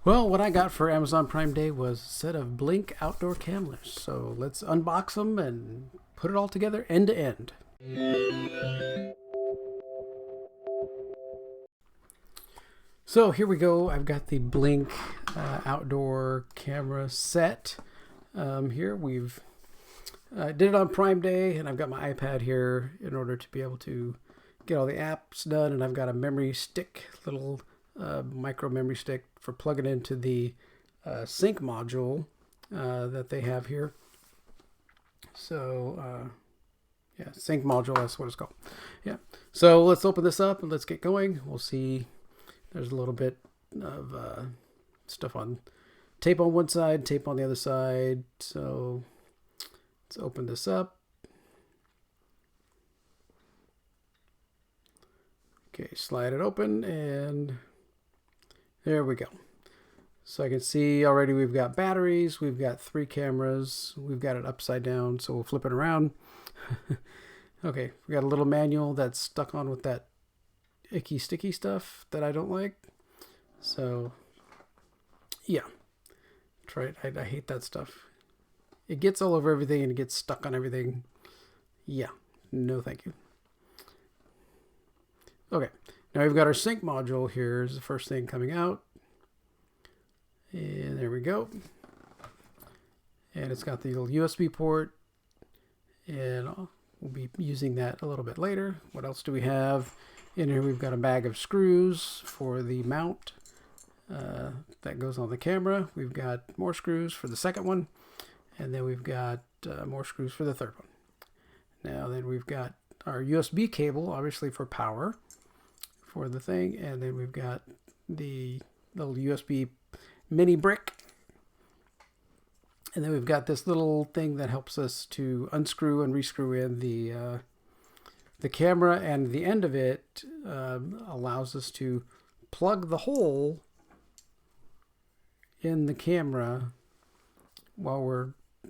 Well, what I got for Amazon Prime Day was a set of Blink outdoor cameras. So let's unbox them and put it all together end to end. So here we go. I've got the Blink outdoor camera set. Here we've did it on Prime Day, and I've got my iPad here in order to be able to get all the apps done. And I've got a memory stick, little micro memory stick for plugging into the sync module that they have here. So yeah, sync module, that's what it's called. Yeah. So let's open this up and let's get going. We'll see. There's a little bit of stuff on tape on one side, tape on the other side. So let's open this up. Okay, slide it open and there we go. So I can see already we've got batteries, we've got 3 cameras, we've got it upside down, so we'll flip it around. Okay, we got a little manual that's stuck on with that icky sticky stuff that I don't like. So yeah, try it. I hate that stuff. It gets all over everything and it gets stuck on everything. Yeah, no thank you. Okay, now we've got our sync module here is the first thing coming out. And there we go. And it's got the little USB port. And we'll be using that a little bit later. What else do we have? In here we've got a bag of screws for the mount that goes on the camera. We've got more screws for the second one. And then we've got more screws for the third one. Now then we've got our USB cable, obviously for power for the thing. And then we've got the little USB mini brick. And then we've got this little thing that helps us to unscrew and rescrew in the camera, and the end of it allows us to plug the hole in the camera while we're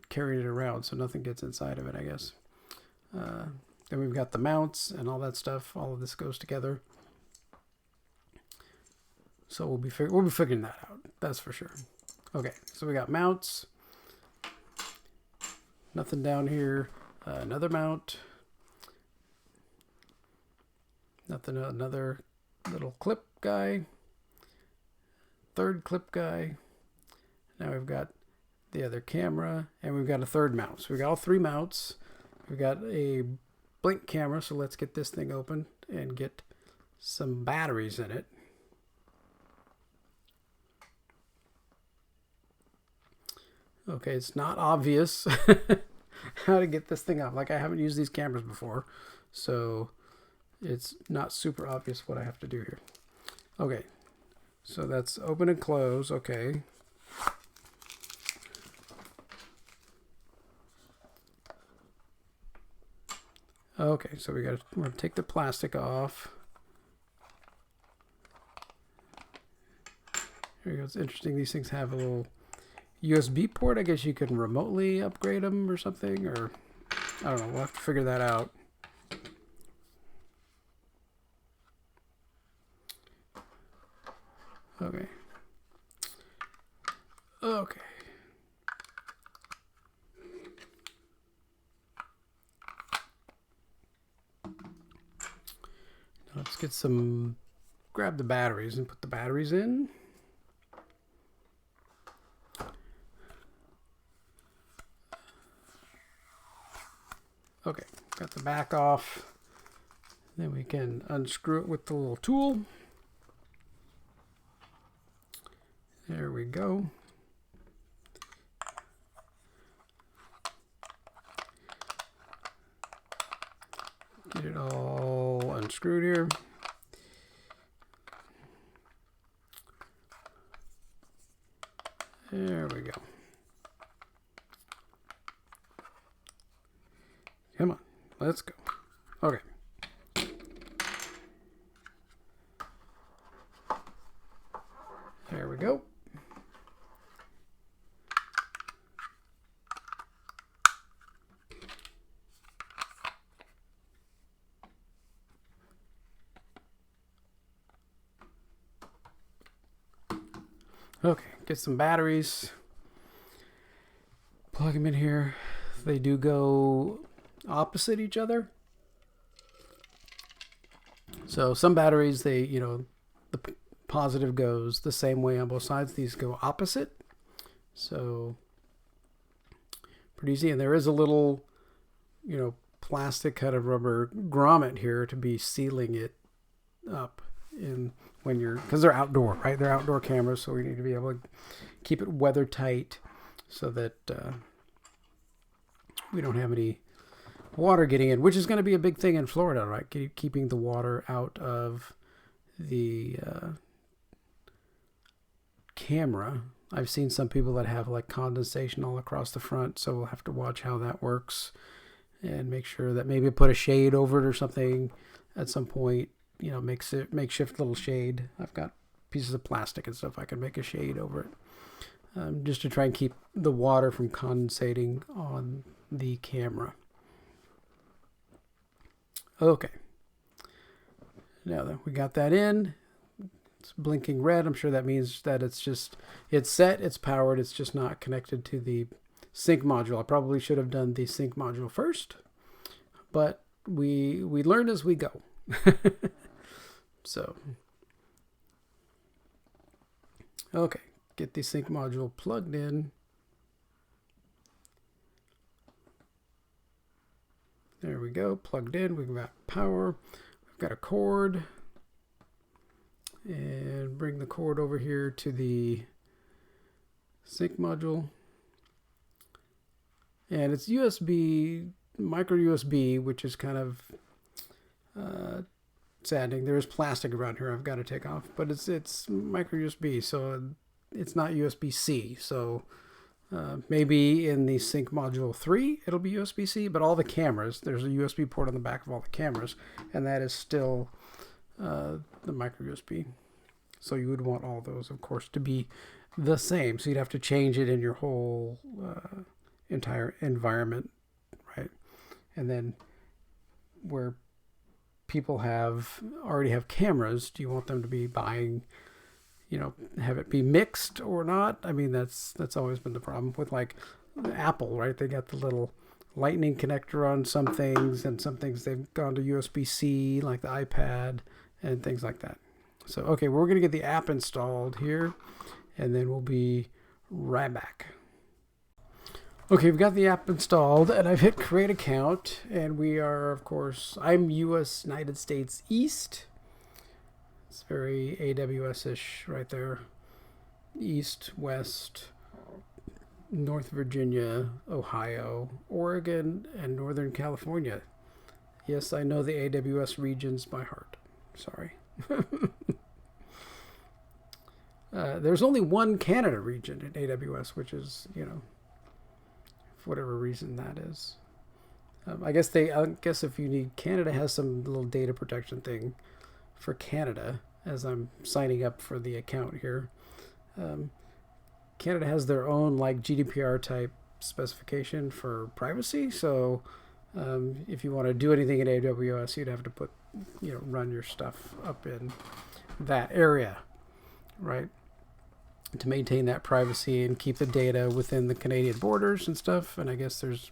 carrying it around so nothing gets inside of it, I guess. Then we've got the mounts and all that stuff. All of this goes together. So we'll be figuring that out. That's for sure. Okay, so we got mounts. Nothing down here. Another mount. Nothing. Another little clip guy. Third clip guy. Now we've got the other camera, and we've got a third mount. So we got all 3 mounts. We've got a Blink camera. So let's get this thing open and get some batteries in it. Okay, it's not obvious how to get this thing up. Like, I haven't used these cameras before, so it's not super obvious what I have to do here. Okay, so that's open and close. Okay. Okay, so we're gonna take the plastic off. Here we go. It's interesting. These things have a little USB port. I guess you can remotely upgrade them or something, or I don't know. We'll have to figure that out. Okay. Okay. Now let's grab the batteries and put the batteries in. Okay, got the back off. Then we can unscrew it with the little tool. There we go. Get it all unscrewed here. There we go. Come on, let's go. Okay. There we go. Okay, get some batteries. Plug them in here. They do go opposite each other. So some batteries, they, the positive goes the same way on both sides. These go opposite. So pretty easy. And there is a little, plastic kind of rubber grommet here to be sealing it up because they're outdoor, right? They're outdoor cameras, so we need to be able to keep it weather tight so that we don't have any water getting in, which is going to be a big thing in Florida, right? Keeping the water out of the camera. I've seen some people that have like condensation all across the front, so we'll have to watch how that works and make sure that maybe put a shade over it or something at some point, makeshift little shade. I've got pieces of plastic and stuff I can make a shade over it, just to try and keep the water from condensating on the camera. Okay, now that we got that in, it's blinking red. I'm sure that means that it's set, it's powered, it's just not connected to the sync module. I probably should have done the sync module first, but we learn as we go. So, okay, get the sync module plugged in. There we go, plugged in. We've got power. We've got a cord. And bring the cord over here to the sync module. And it's USB, micro USB, which is kind of saddening. There is plastic around here I've got to take off, but it's micro USB, so it's not USB-C. So maybe in the sync module 3 it'll be USB-C, but all the cameras, there's a USB port on the back of all the cameras, and that is still the micro USB. So you would want all those, of course, to be the same. So you'd have to change it in your whole entire environment, right? And then where people already have cameras, do you want them to be buying, have it be mixed or not? I mean, that's always been the problem with like Apple, right? They got the little lightning connector on some things, and some things they've gone to USB-C, like the iPad and things like that. So, okay, we're going to get the app installed here, and then we'll be right back. Okay, we've got the app installed, and I've hit create account, and we are, of course, I'm United States East. It's very AWS-ish right there. East, West, North Virginia, Ohio, Oregon, and Northern California. Yes, I know the AWS regions by heart. Sorry. There's only one Canada region in AWS, which is, for whatever reason that is. I guess if you need, Canada has some little data protection thing for Canada, as I'm signing up for the account here. Canada has their own like GDPR type specification for privacy. So if you want to do anything in AWS, you'd have to put, run your stuff up in that area, right? To maintain that privacy and keep the data within the Canadian borders and stuff. And I guess there's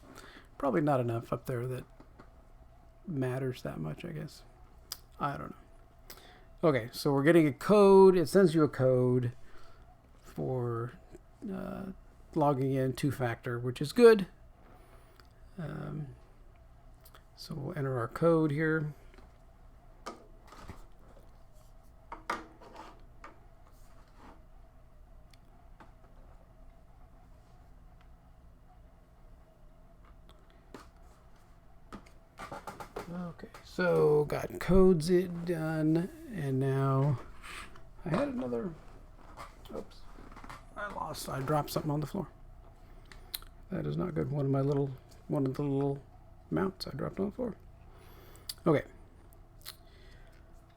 probably not enough up there that matters that much, I guess. I don't know. Okay, so we're getting a code. It sends you a code for logging in, two-factor, which is good. So we'll enter our code here. Okay, so got codes it done, and now I had another, oops, I dropped something on the floor. That is not good. One of the little mounts I dropped on the floor. Okay,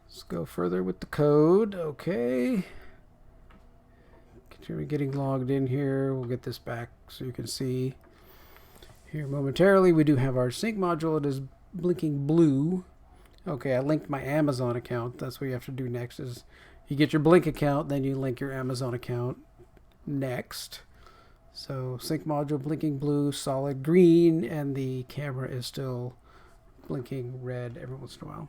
let's go further with the code. Okay, continue getting logged in here. We'll get this back so you can see here momentarily. We do have our sync module. It is blinking blue. Okay, I linked my Amazon account. That's what you have to do next is you get your Blink account, then you link your Amazon account next. So sync module blinking blue, solid green, and the camera is still blinking red every once in a while.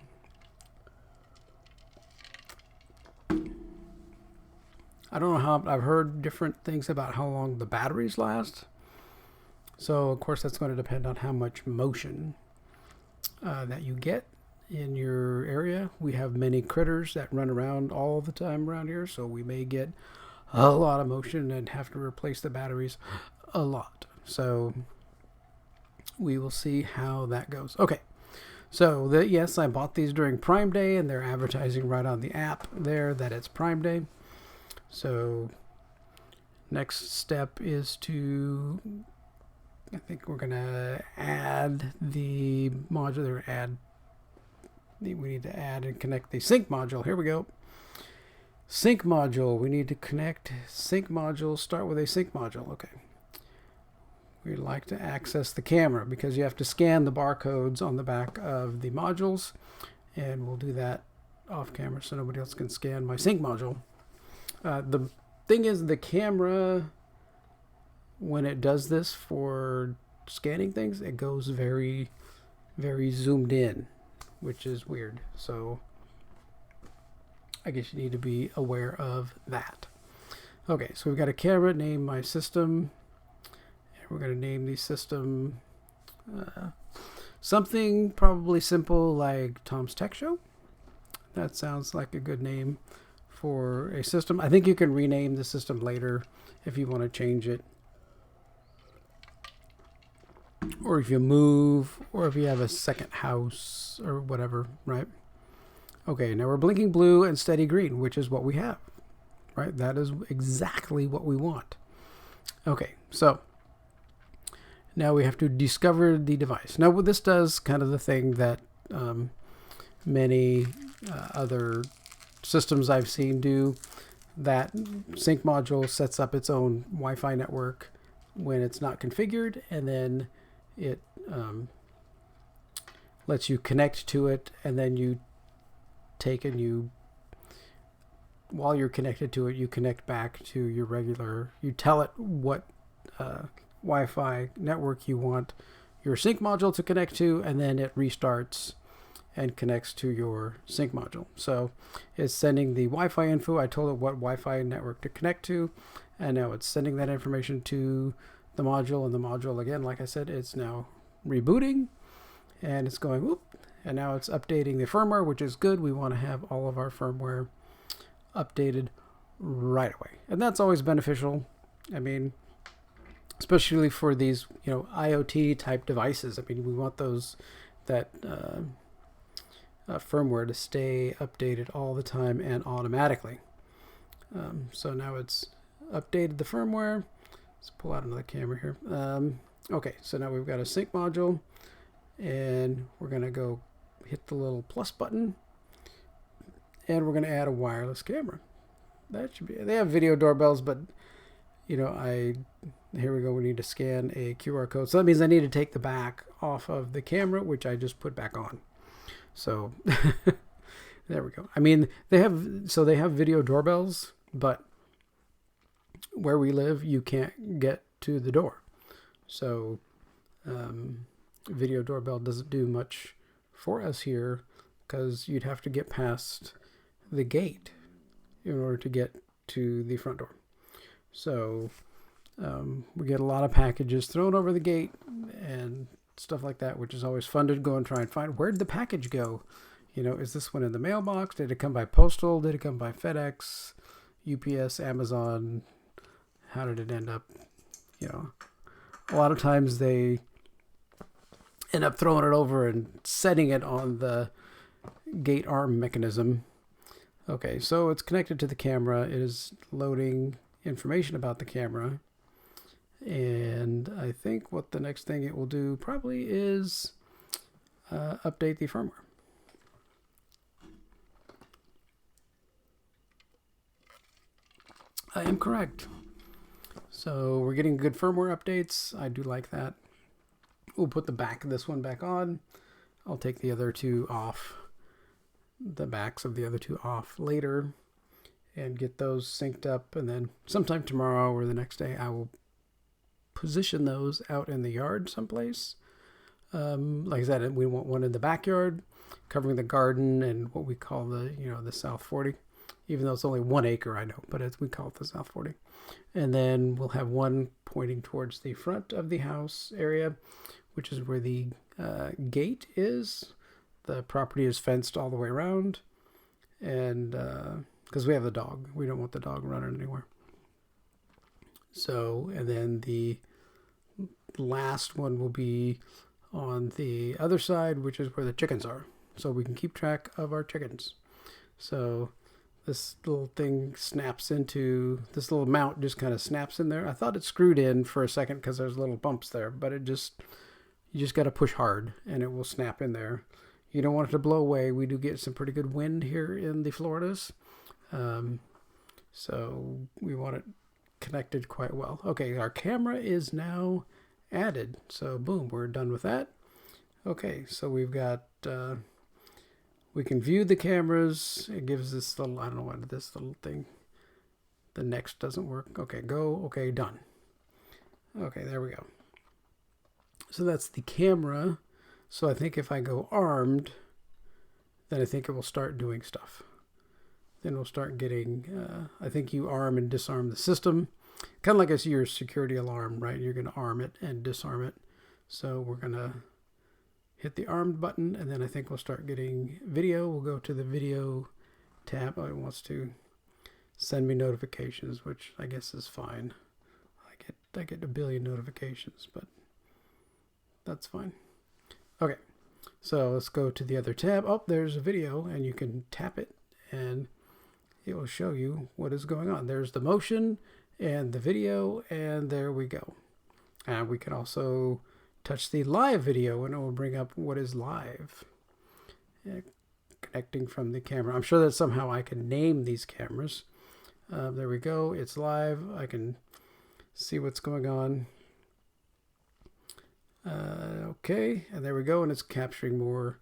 I don't know how, I've heard different things about how long the batteries last. So of course that's going to depend on how much motion that you get in your area. We have many critters that run around all the time around here, so we may get a lot of motion and have to replace the batteries a lot. So we will see how that goes. Okay, so yes, I bought these during Prime Day, and they're advertising right on the app there that it's Prime Day. So next step is to, I think we're gonna add the modular we need to add and connect the sync module. Here we go. Sync module. We need to connect sync module. Start with a sync module. Okay. We'd like to access the camera because you have to scan the barcodes on the back of the modules, and we'll do that off camera so nobody else can scan my sync module. The thing is, the camera, when it does this for scanning things, it goes very, very zoomed in, which is weird. So I guess you need to be aware of that. Okay, so we've got a camera, name my system, and we're going to name the system something probably simple like Tom's Tech Show. That sounds like a good name for a system. I think you can rename the system later if you want to change it, or if you move, or if you have a second house or whatever, right? Okay, now we're blinking blue and steady green, which is what we have, right? That is exactly what we want. Okay, so now we have to discover the device. Now this does kind of the thing that many other systems I've seen do. That sync module sets up its own Wi-Fi network when it's not configured, and then it lets you connect to it, and then you take and you, while you're connected to it, you connect back to your regular, you tell it what Wi-Fi network you want your sync module to connect to, and then it restarts and connects to your sync module. So it's sending the Wi-Fi info. I told it what Wi-Fi network to connect to, and now it's sending that information to the module, and the module, again, like I said, it's now rebooting, and it's going whoop, and now it's updating the firmware, which is good. We want to have all of our firmware updated right away, and that's always beneficial. I mean, especially for these, IoT type devices. I mean, we want those that firmware to stay updated all the time and automatically. So now it's updated the firmware. Let's pull out another camera here. Okay, so now we've got a sync module, and we're going to go hit the little plus button, and we're going to add a wireless camera. That should be, they have video doorbells, but here we go, we need to scan a QR code. So that means I need to take the back off of the camera, which I just put back on. So there we go. I mean, they have video doorbells, but where we live, you can't get to the door. So video doorbell doesn't do much for us here, because you'd have to get past the gate in order to get to the front door. So we get a lot of packages thrown over the gate and stuff like that, which is always fun to go and try and find, where'd the package go? Is this one in the mailbox? Did it come by postal? Did it come by FedEx, UPS, Amazon? How did it end up? A lot of times they end up throwing it over and setting it on the gate arm mechanism. Okay, so it's connected to the camera. It is loading information about the camera. And I think what the next thing it will do probably is update the firmware. I am correct. So we're getting good firmware updates. I do like that. We'll put the back of this one back on. I'll take the other two off, the backs of the other two off later. and get those synced up. And then sometime tomorrow or the next day, I will position those out in the yard someplace. Like I said, we want one in the backyard, covering the garden and what we call the South 40. Even though it's only 1 acre, I know, but we call it the South 40. And then we'll have one pointing towards the front of the house area, which is where the gate is. The property is fenced all the way around, and because we have the dog, we don't want the dog running anywhere. So, and then the last one will be on the other side, which is where the chickens are, so we can keep track of our chickens. So this little thing snaps into, this little mount just kind of snaps in there. I thought it screwed in for a second because there's little bumps there, but you just got to push hard and it will snap in there. You don't want it to blow away. We do get some pretty good wind here in the Floridas. So we want it connected quite well. Okay, our camera is now added. So boom, we're done with that. Okay, so we've got, we can view the cameras. It gives this little, I don't know what this little thing, the next doesn't work. Okay, go. Okay, done. Okay, there we go. So that's the camera. So I think if I go armed, then I think it will start doing stuff. Then we'll start getting, I think you arm and disarm the system. Kind of like your security alarm, right? You're going to arm it and disarm it. So we're going to hit the armed button, and then I think we'll start getting video. We'll go to the video tab. Oh, it wants to send me notifications, which I guess is fine. I get a billion notifications, but that's fine. Okay, so let's go to the other tab. Oh, there's a video, and you can tap it, and it will show you what is going on. There's the motion and the video, and there we go. And we can also touch the live video and it will bring up what is live. Connecting from the camera. I'm sure that somehow I can name these cameras. There we go. It's live. I can see what's going on. Okay, and there we go. And it's capturing more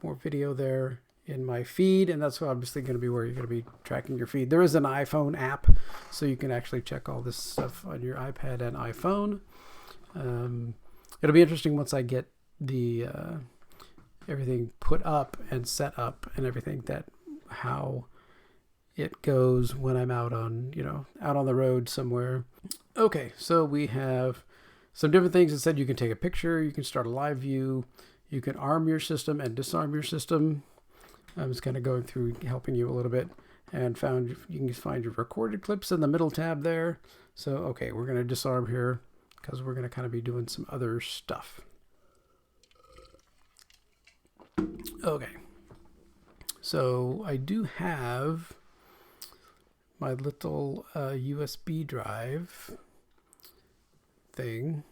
video there in my feed, and that's obviously going to be where you're going to be tracking your feed. There is an iPhone app, so you can actually check all this stuff on your iPad and iPhone. It'll be interesting once I get the everything put up and set up and everything, that how it goes when I'm out on the road somewhere. Okay, so we have some different things. It said you can take a picture, you can start a live view, you can arm your system and disarm your system. I'm just kind of going through, helping you a little bit, and you can find your recorded clips in the middle tab there. So, okay, we're going to disarm here because we're going to kind of be doing some other stuff. Okay, so I do have my little USB drive thing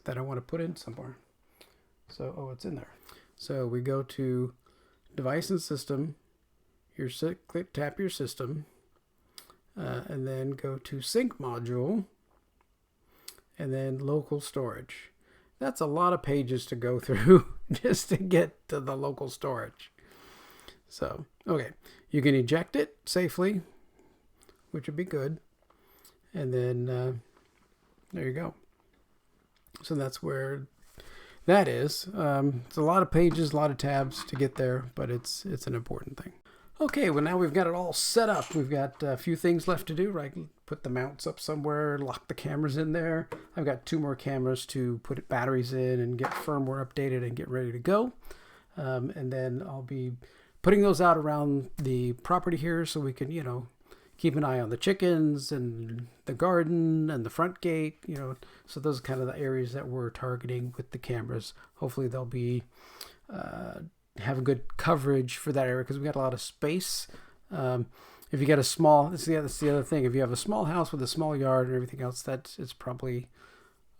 that I want to put in somewhere. So, it's in there. So we go to Device and System, tap your system, and then go to Sync Module, and then Local Storage. That's a lot of pages to go through just to get to the local storage. So, okay, you can eject it safely, which would be good, and then there you go. So that's where that is. It's a lot of pages, a lot of tabs to get there, but it's an important thing. Okay, well now we've got it all set up. We've got a few things left to do, right? Put the mounts up somewhere, lock the cameras in there. I've got 2 more cameras to put batteries in and get firmware updated and get ready to go. And then I'll be putting those out around the property here so we can, keep an eye on the chickens and the garden and the front gate, so those are kind of the areas that we're targeting with the cameras. Hopefully they'll be have a good coverage for that area because we got a lot of space. If you get a small, that's the other thing. If you have a small house with a small yard and everything else, it's probably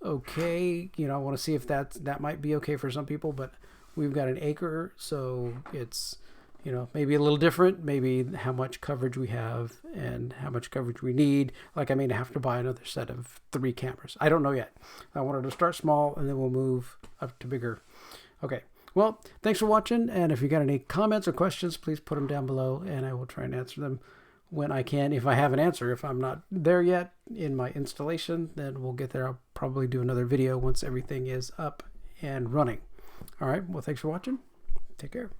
okay. I want to see if that might be okay for some people, but we've got an acre, so it's maybe a little different, maybe how much coverage we have and how much coverage we need. Like I may have to buy another set of 3 cameras. I don't know yet. I wanted to start small and then we'll move up to bigger. Okay. Well, thanks for watching. And if you got any comments or questions, please put them down below and I will try and answer them when I can. If I have an answer, if I'm not there yet in my installation, then we'll get there. I'll probably do another video once everything is up and running. All right, well, thanks for watching. Take care.